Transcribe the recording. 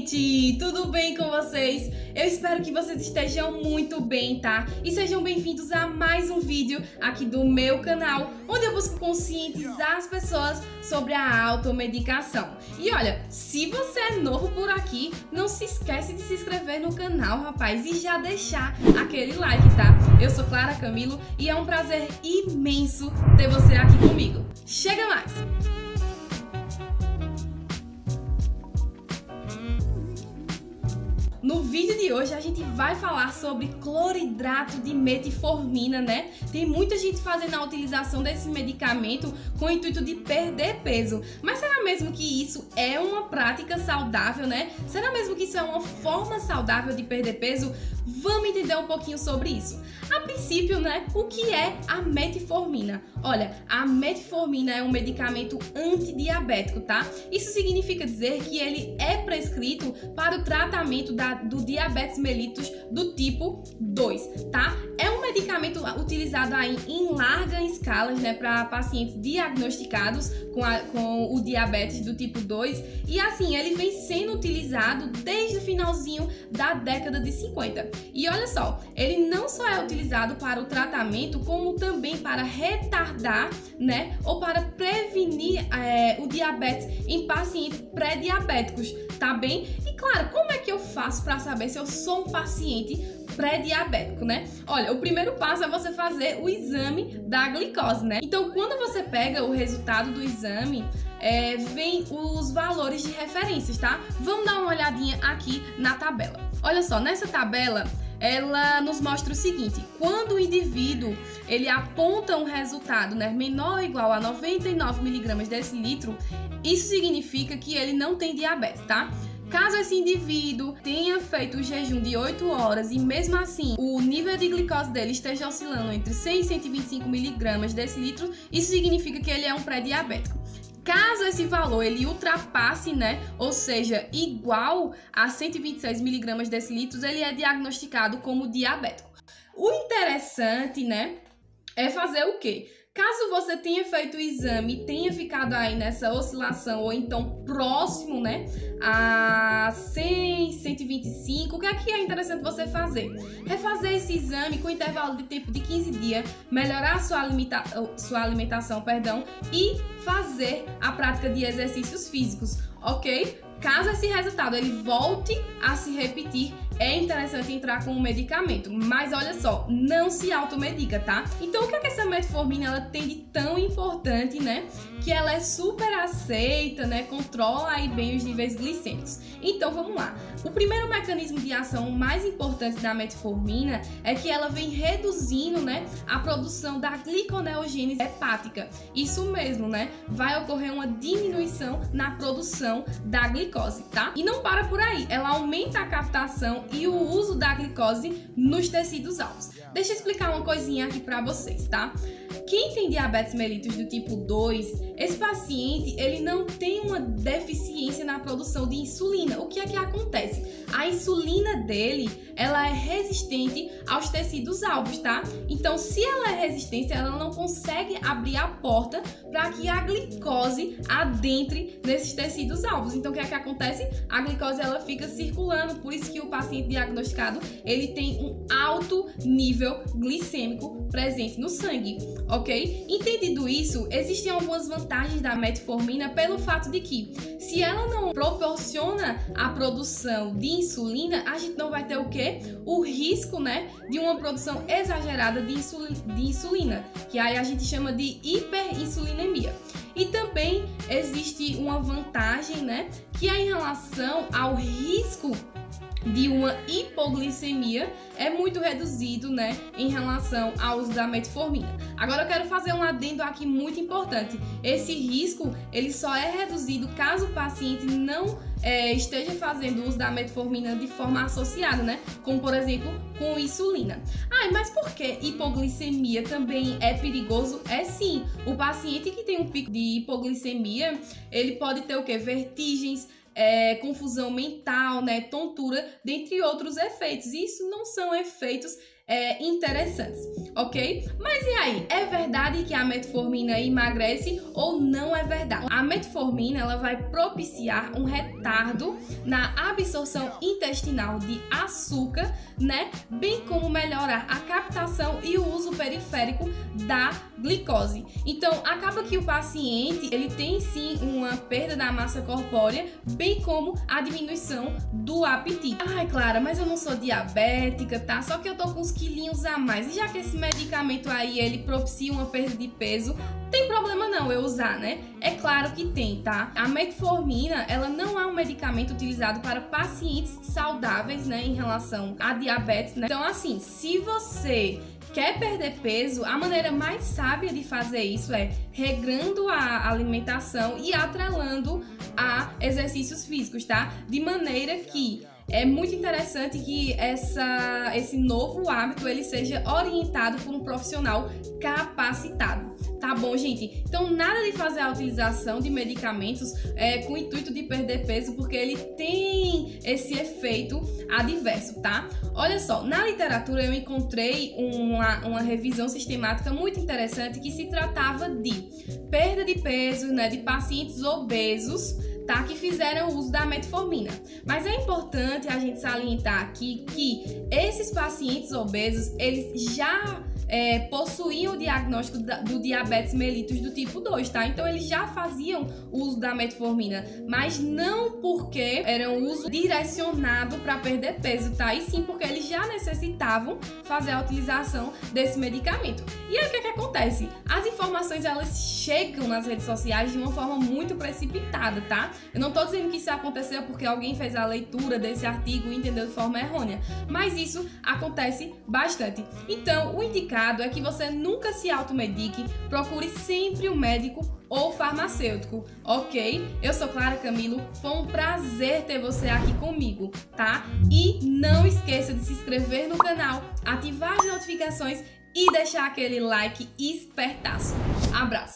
gente! Tudo bem com vocês? Eu espero que vocês estejam muito bem, tá? E sejam bem-vindos a mais um vídeo aqui do meu canal, onde eu busco conscientizar as pessoas sobre a automedicação. E olha, se você é novo por aqui, não se esquece de se inscrever no canal, rapaz, e já deixar aquele like, tá? Eu sou Clara Camilo e é um prazer imenso ter você aqui comigo. Chega mais! No vídeo de hoje a gente vai falar sobre cloridrato de metformina, né? Tem muita gente fazendo a utilização desse medicamento com o intuito de perder peso. Mas será mesmo que isso é uma prática saudável, né? Será mesmo que isso é uma forma saudável de perder peso? Vamos entender um pouquinho sobre isso. A princípio, né, o que é a metformina? Olha, a metformina é um medicamento antidiabético, tá? Isso significa dizer que ele é prescrito para o tratamento do diabetes mellitus do tipo 2, tá? É um medicamento utilizado aí em larga escala, né, para pacientes diagnosticados com o diabetes do tipo 2, e assim, ele vem sendo utilizado desde o finalzinho da década de 50. E olha só, ele não só é utilizado para o tratamento, como também para retardar, né, ou para prevenir o diabetes em pacientes pré-diabéticos, tá bem? E claro, como é que eu faço para saber se eu sou um paciente pré-diabético, né? Olha, o primeiro passo é você fazer o exame da glicose, né? Então, quando você pega o resultado do exame, vem os valores de referências, tá? Vamos dar uma olhadinha aqui na tabela. Olha só, nessa tabela, ela nos mostra o seguinte: quando o indivíduo ele aponta um resultado, né, menor ou igual a 99 mg decilitro, isso significa que ele não tem diabetes, tá? Caso esse indivíduo tenha feito o jejum de 8 horas e mesmo assim o nível de glicose dele esteja oscilando entre 100 e 125 mg decilitro, isso significa que ele é um pré-diabético. Caso esse valor ele ultrapasse, né, ou seja, igual a 126 mg decilitros, ele é diagnosticado como diabético. O interessante, né, é fazer o quê? Caso você tenha feito o exame e tenha ficado aí nessa oscilação ou então próximo, né, a 100, 125, o que é interessante você fazer? Refazer esse exame com intervalo de tempo de 15 dias, melhorar sua alimentação, e fazer a prática de exercícios físicos, ok? Caso esse resultado ele volte a se repetir, é interessante entrar com um medicamento, mas olha só, não se automedica, tá? Então o que é que essa metformina ela tem de tão importante, né? Que ela é super aceita, né? Controla aí bem os níveis glicêmicos. Então vamos lá. O primeiro mecanismo de ação mais importante da metformina é que ela vem reduzindo, né, a produção da gliconeogênese hepática. Isso mesmo, né? Vai ocorrer uma diminuição na produção da glicose, tá? E não para por aí, ela aumenta a captação e o uso da glicose nos tecidos alvos. Deixa eu explicar uma coisinha aqui pra vocês, tá? Quem tem diabetes mellitus do tipo 2, esse paciente ele não tem uma deficiência na produção de insulina. O que é que acontece? A insulina dele, ela é resistente aos tecidos alvos, tá? Então, se ela é resistente, ela não consegue abrir a porta para que a glicose adentre nesses tecidos alvos. Então, o que é que acontece? A glicose ela fica circulando, por isso que o paciente diagnosticado, ele tem um alto nível glicêmico presente no sangue, ok? Entendido isso, existem algumas vantagens da metformina pelo fato de que, se ela não proporciona a produção de insulina, a gente não vai ter o quê? O risco, né, de uma produção exagerada de insulina, que aí a gente chama de hiperinsulinemia. E também existe uma vantagem, né, que é em relação ao risco de uma hipoglicemia, é muito reduzido, né, em relação ao uso da metformina. Agora eu quero fazer um adendo aqui muito importante. Esse risco, ele só é reduzido caso o paciente não esteja fazendo uso da metformina de forma associada, né, como por exemplo com insulina. Mas por que hipoglicemia também é perigoso? É sim, o paciente que tem um pico de hipoglicemia, ele pode ter o quê? Vertigens, confusão mental, né, tontura, dentre outros efeitos. E isso não são efeitos interessantes, ok? Mas e aí, é verdade que a metformina emagrece ou não é verdade? A metformina ela vai propiciar um retardo na absorção intestinal de açúcar, né? Bem como melhorar a captação e o uso periférico da glicose. Então, acaba que o paciente ele tem sim uma perda da massa corpórea, bem como a diminuição do apetite. Ai, Clara, mas eu não sou diabética, tá? Só que eu tô com uns quilinhos a mais. E já que esse medicamento aí, ele propicia uma perda de peso, tem problema não eu usar, né? É claro que tem, tá? A metformina, ela não é um medicamento utilizado para pacientes saudáveis, né? Em relação a diabetes, né? Então, assim, se você quer perder peso, a maneira mais sábia de fazer isso é regrando a alimentação e atrelando a exercícios físicos, tá? De maneira que é muito interessante que esse novo hábito ele seja orientado por um profissional capacitado. Tá bom, gente? Então, nada de fazer a utilização de medicamentos com o intuito de perder peso, porque ele tem esse efeito adverso, tá? Olha só, na literatura eu encontrei uma revisão sistemática muito interessante que se tratava de perda de peso, né, de pacientes obesos, tá, que fizeram uso da metformina. Mas é importante a gente salientar aqui que esses pacientes obesos, eles já possuíam o diagnóstico do diabetes mellitus do tipo 2, tá? Então eles já faziam uso da metformina, mas não porque era um uso direcionado para perder peso, tá? E sim porque eles já necessitavam fazer a utilização desse medicamento. E aí o que acontece? As informações elas chegam nas redes sociais de uma forma muito precipitada, tá? Eu não tô dizendo que isso aconteceu porque alguém fez a leitura desse artigo e entendeu de forma errônea, mas isso acontece bastante. Então, o indicado é que você nunca se automedique, procure sempre um médico ou farmacêutico, ok? Eu sou Clara Camilo, foi um prazer ter você aqui comigo, tá? E não esqueça de se inscrever no canal, ativar as notificações e deixar aquele like espertaço. Abraço!